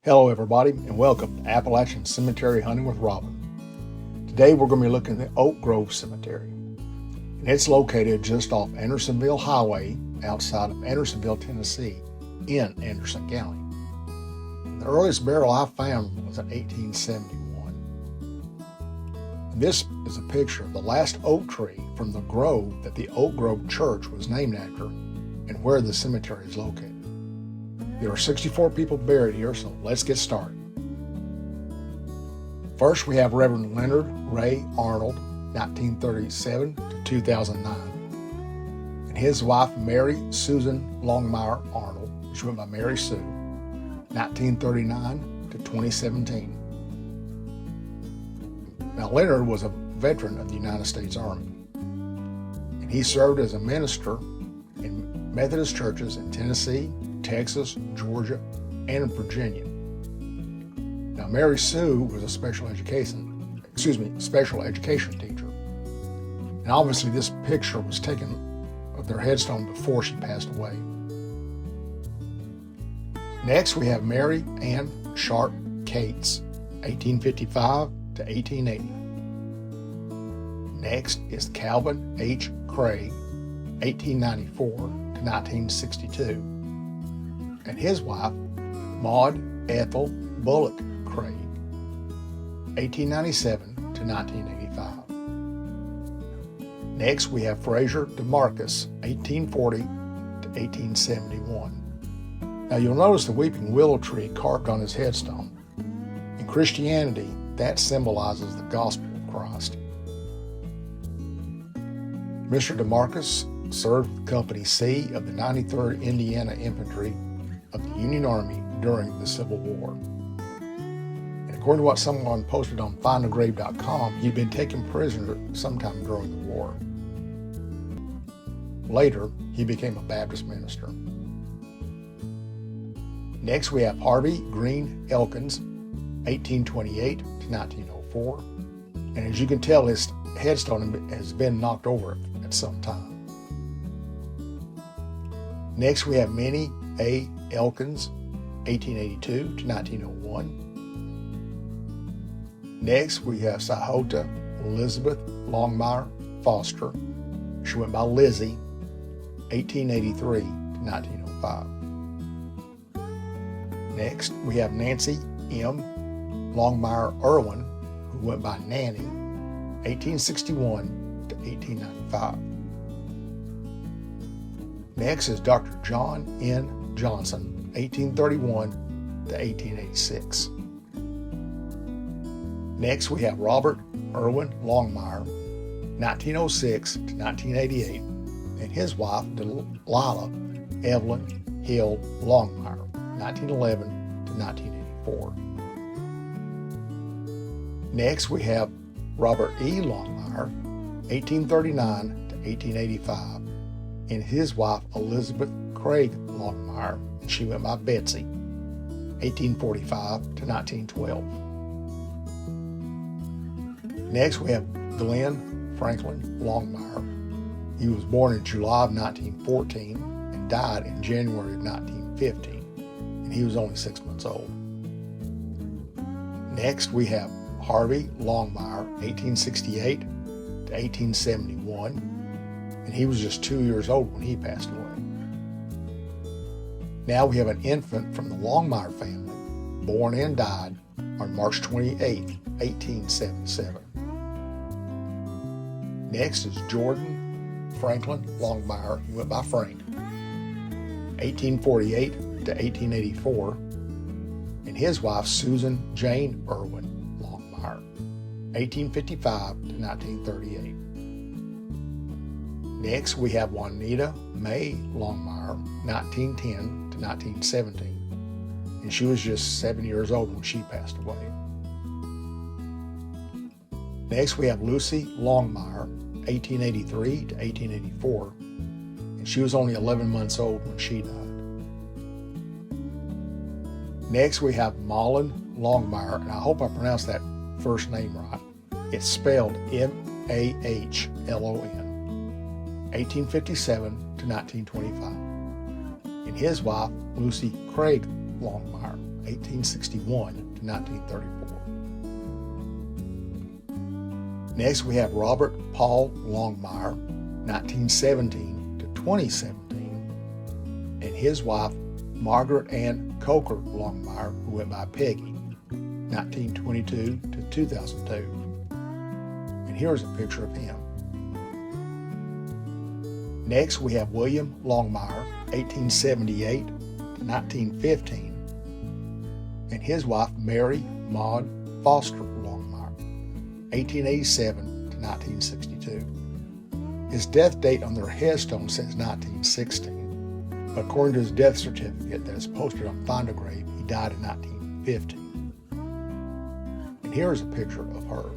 Hello everybody and welcome to Appalachian Cemetery Hunting with Robin. Today we're going to be looking at Oak Grove Cemetery. And it's located just off Andersonville Highway outside of Andersonville, Tennessee in Anderson County. The earliest burial I found was in 1871. And this is a picture of the last oak tree from the grove that the Oak Grove Church was named after and where the cemetery is located. There are 64 people buried here, so let's get started. First, we have Reverend Leonard Ray Arnold, 1937 to 2009, and his wife Mary Susan Longmire Arnold, she went by Mary Sue, 1939 to 2017. Now, Leonard was a veteran of the United States Army, and he served as a minister in Methodist churches in Tennessee, Texas, Georgia, and Virginia. Now, Mary Sue was a special education teacher. And obviously this picture was taken of their headstone before she passed away. Next, we have Mary Ann Sharp Cates, 1855 to 1880. Next is Calvin H. Craig, 1894 to 1962. And his wife, Maud Ethel Bullock Craig, 1897 to 1985. Next, we have Fraser DeMarcus, 1840 to 1871. Now, you'll notice the weeping willow tree carved on his headstone. In Christianity, that symbolizes the gospel of Christ. Mr. DeMarcus served with Company C of the 93rd Indiana Infantry of the Union Army during the Civil War. And according to what someone posted on findagrave.com, he'd been taken prisoner sometime during the war. Later, he became a Baptist minister. Next, we have Harvey Green Elkins, 1828 to 1904. And as you can tell, his headstone has been knocked over at some time. Next, we have Minnie A. Elkins, 1882 to 1901. Next, we have Sahota Elizabeth Longmire Foster. She went by Lizzie, 1883 to 1905. Next, we have Nancy M. Longmire Irwin, who went by Nanny, 1861 to 1895. Next is Dr. John N. Johnson, 1831 to 1886. Next, we have Robert Irwin Longmire, 1906 to 1988, and his wife, Delilah Evelyn Hill Longmire, 1911 to 1984. Next, we have Robert E. Longmire, 1839 to 1885, and his wife, Elizabeth Craig Longmire, and she went by Betsy, 1845 to 1912. Next, we have Glenn Franklin Longmire. He was born in July of 1914 and died in January of 1915, and he was only 6 months old. Next, we have Harvey Longmire, 1868 to 1871, and he was just 2 years old when he passed away. Now we have an infant from the Longmire family, born and died on March 28, 1877. Next is Jordan Franklin Longmire, he went by Frank, 1848 to 1884, and his wife Susan Jane Irwin Longmire, 1855 to 1938. Next, we have Juanita May Longmire, 1910 to 1917, and she was just 7 years old when she passed away. Next, we have Lucy Longmire, 1883 to 1884, and she was only 11 months old when she died. Next, we have Malin Longmire, and I hope I pronounced that first name right. It's spelled M-A-H-L-O-N. 1857 to 1925, and his wife, Lucy Craig Longmire, 1861 to 1934. Next, we have Robert Paul Longmire, 1917 to 2017, and his wife, Margaret Ann Coker Longmire, who went by Peggy, 1922 to 2002. And here's a picture of him. Next, we have William Longmire, 1878 to 1915, and his wife, Mary Maud Foster Longmire, 1887 to 1962. His death date on their headstone says 1916, but according to his death certificate that is posted on Find a Grave, he died in 1915. And here is a picture of her.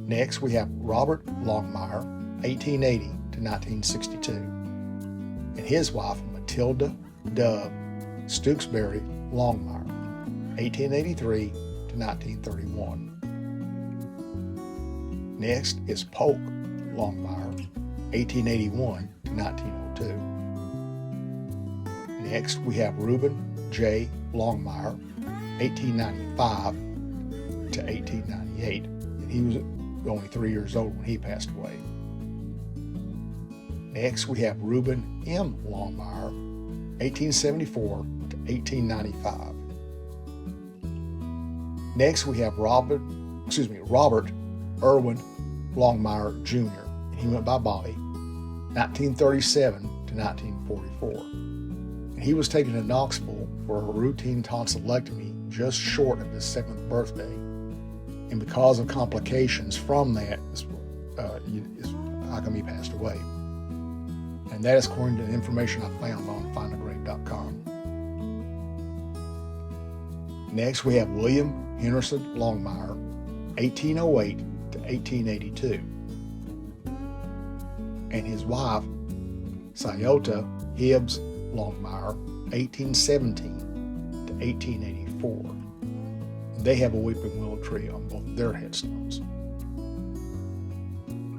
Next, we have Robert Longmire, 1880 to 1962, and his wife, Matilda Dove Stooksbury Longmire, 1883 to 1931. Next is Polk Longmire, 1881 to 1902. Next, we have Reuben J. Longmire, 1895 to 1898, and he was only 3 years old when he passed away. Next, we have Reuben M. Longmire, 1874 to 1895. Next, we have Robert Irwin Longmire Jr., and he went by Bobby, 1937 to 1944. And he was taken to Knoxville for a routine tonsillectomy just short of his 7th birthday. And because of complications from that, how come he passed away? And that is according to the information I found on findagrave.com. Next, we have William Henderson Longmire, 1808 to 1882, and his wife, Scioto Hibbs Longmire, 1817 to 1884. And they have a weeping willow tree on both of their headstones.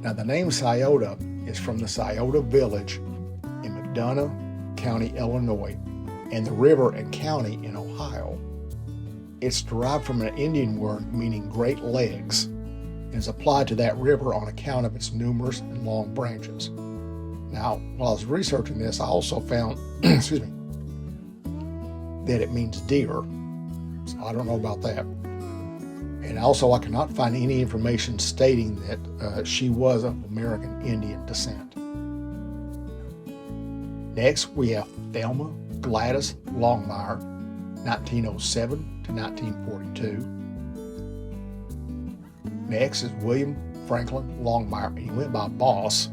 Now, the name Scioto is from the Scioto village in McDonough County, Illinois, and the river and county in Ohio. It's derived from an Indian word meaning great legs and is applied to that river on account of its numerous and long branches. Now, while I was researching this, I also found, that it means deer. So I don't know about that. And also, I cannot find any information stating that she was of American Indian descent. Next, we have Thelma Gladys Longmire, 1907 to 1942. Next is William Franklin Longmire, and he went by Boss,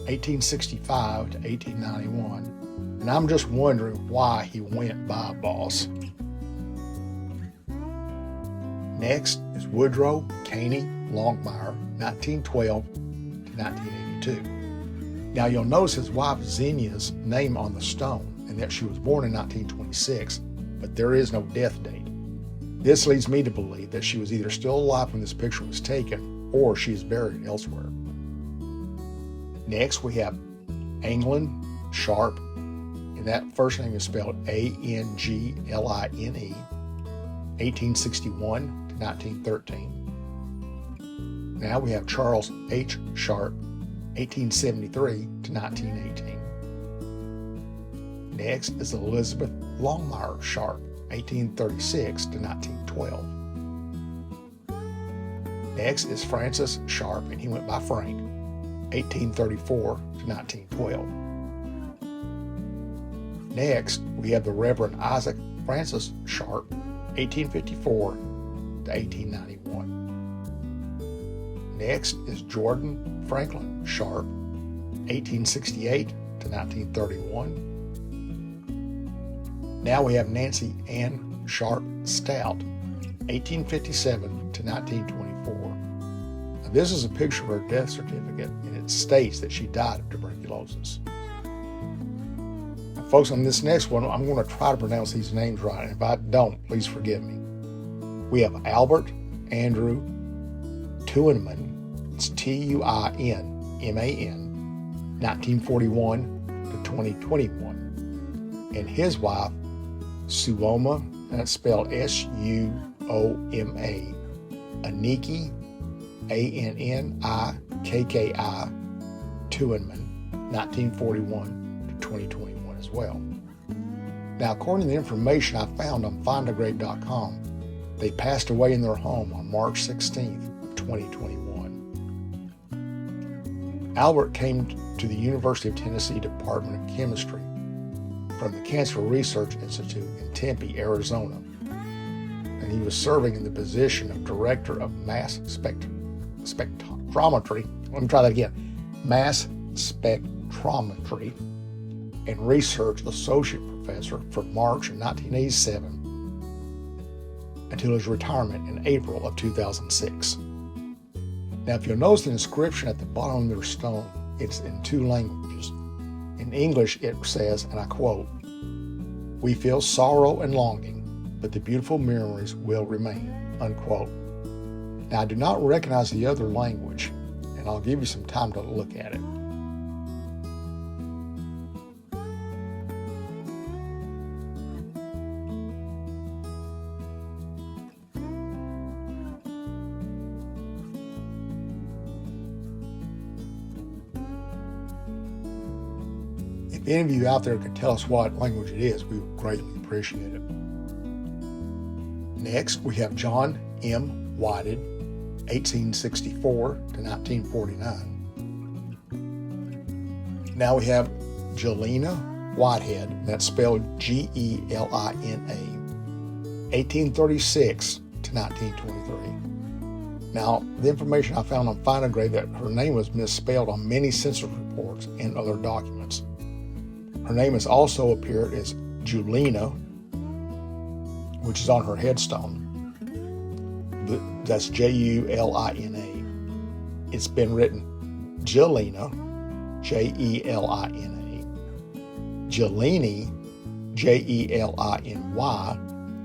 1865 to 1891. And I'm just wondering why he went by Boss. Next is Woodrow Caney Longmire, 1912 to 1982. Now you'll notice his wife Zennia's name on the stone and that she was born in 1926, but there is no death date. This leads me to believe that she was either still alive when this picture was taken or she is buried elsewhere. Next we have Anglin Sharp, and that first name is spelled Angline, 1861 to 1913. Now we have Charles H. Sharp, 1873 to 1918. Next is Elizabeth Longmire Sharp, 1836 to 1912. Next is Francis Sharp, and he went by Frank, 1834 to 1912. Next, we have the Reverend Isaac Francis Sharp, 1854 to 1891. Next is Jordan Franklin Sharp, 1868 to 1931. Now we have Nancy Ann Sharp Stout, 1857 to 1924. Now, this is a picture of her death certificate, and it states that she died of tuberculosis. Now, folks, on this next one, I'm going to try to pronounce these names right, and if I don't, please forgive me. We have Albert Andrew Tuinman, it's Tuinman, 1941 to 2021, and his wife, Suoma, and it's spelled S-U-O-M-A. Aniki, A-N-N-I-K-K-I, Tuinman, 1941 to 2021 as well. Now, according to the information I found on findagrave.com, they passed away in their home on March 16th, 2021. Albert came to the University of Tennessee Department of Chemistry from the Cancer Research Institute in Tempe, Arizona, and he was serving in the position of Director of Mass Spectrometry. Let me try that again. Mass Spectrometry and Research Associate Professor from March of 1987 until his retirement in April of 2006. Now, if you'll notice the inscription at the bottom of their stone, it's in two languages. In English, it says, and I quote, "We feel sorrow and longing, but the beautiful memories will remain," unquote. Now, I do not recognize the other language, and I'll give you some time to look at it. If any of you out there could tell us what language it is, we would greatly appreciate it. Next, we have John M. Whited, 1864 to 1949. Now we have Jelena Whitehead, that's spelled G-E-L-I-N-A, 1836 to 1923. Now, the information I found on Findagrave that her name was misspelled on many census reports and other documents. Her name has also appeared as Julina, which is on her headstone. That's J-U-L-I-N-A. It's been written Jelena, J-E-L-I-N-A, Jelini, J-E-L-I-N-Y,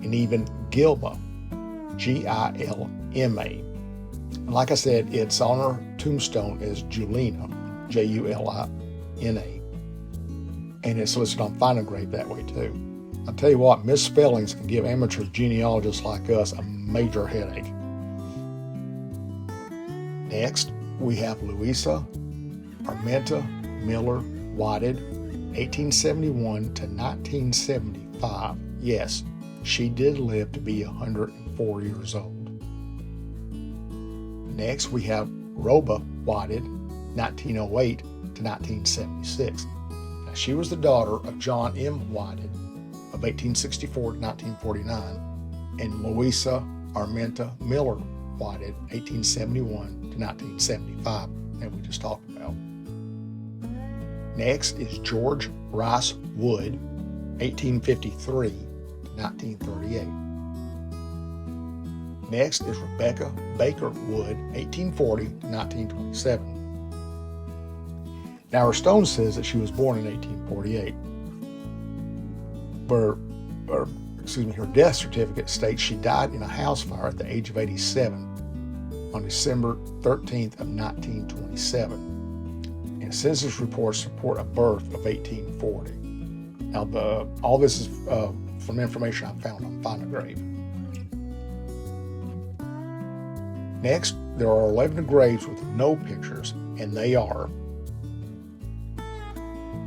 and even Gilma, G-I-L-M-A. And like I said, it's on her tombstone as Julina, J-U-L-I-N-A. And it's listed on Findagrave that way too. I'll tell you what, misspellings can give amateur genealogists like us a major headache. Next, we have Louisa Armenta Miller Whited, 1871 to 1975. Yes, she did live to be 104 years old. Next, we have Roba Whited, 1908 to 1976. Now, she was the daughter of John M. Whited of 1864 to 1949 and Louisa Armenta Miller Whited, 1871 to 1975, that we just talked about. Next is George Rice Wood, 1853 to 1938. Next is Rebecca Baker Wood, 1840 to 1927. Now her stone says that she was born in 1848. Her death certificate states she died in a house fire at the age of 87 on December 13th of 1927. And census reports support a birth of 1840. Now, all this is from information I found on Findagrave. Next, there are 11 graves with no pictures, and they are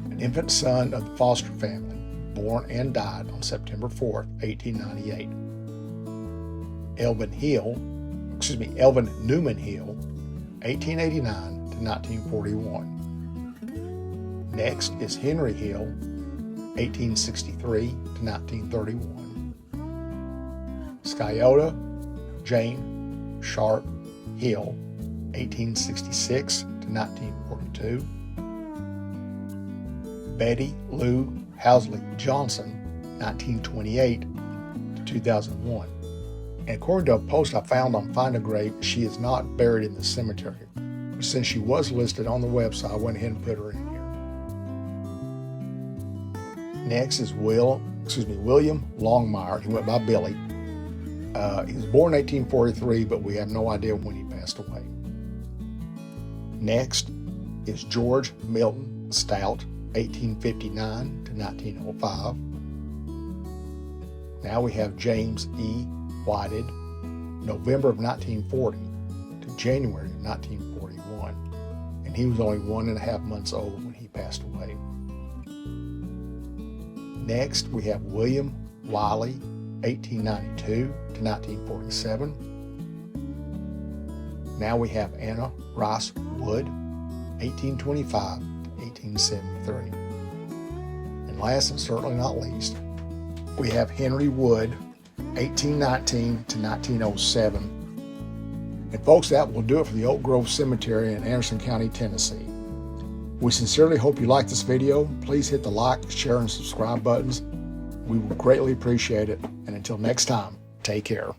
an infant son of the Foster family, born and died on September 4th, 1898. Elvin Newman Hill, 1889 to 1941. Next is Henry Hill, 1863 to 1931. Sciota Jane Sharp Hill, 1866 to 1942. Betty Lou Housley Johnson, 1928 to 2001. And according to a post I found on Findagrave, she is not buried in the cemetery. But since she was listed on the website, I went ahead and put her in here. Next is William Longmire. He went by Billy. He was born in 1843, but we have no idea when he passed away. Next is George Milton Stout, 1859 to 1905. Now we have James E. Whited, November of 1940 to January of 1941. And he was only 1.5 months old when he passed away. Next, we have William Wiley, 1892 to 1947. Now we have Anna Rice Wood, 1825 to 1873. And last and certainly not least, we have Henry Wood, 1819 to 1907. And folks, that will do it for the Oak Grove Cemetery in Anderson County, Tennessee. We sincerely hope you like this video. Please hit the like, share, and subscribe buttons. We will greatly appreciate it. And until next time, take care.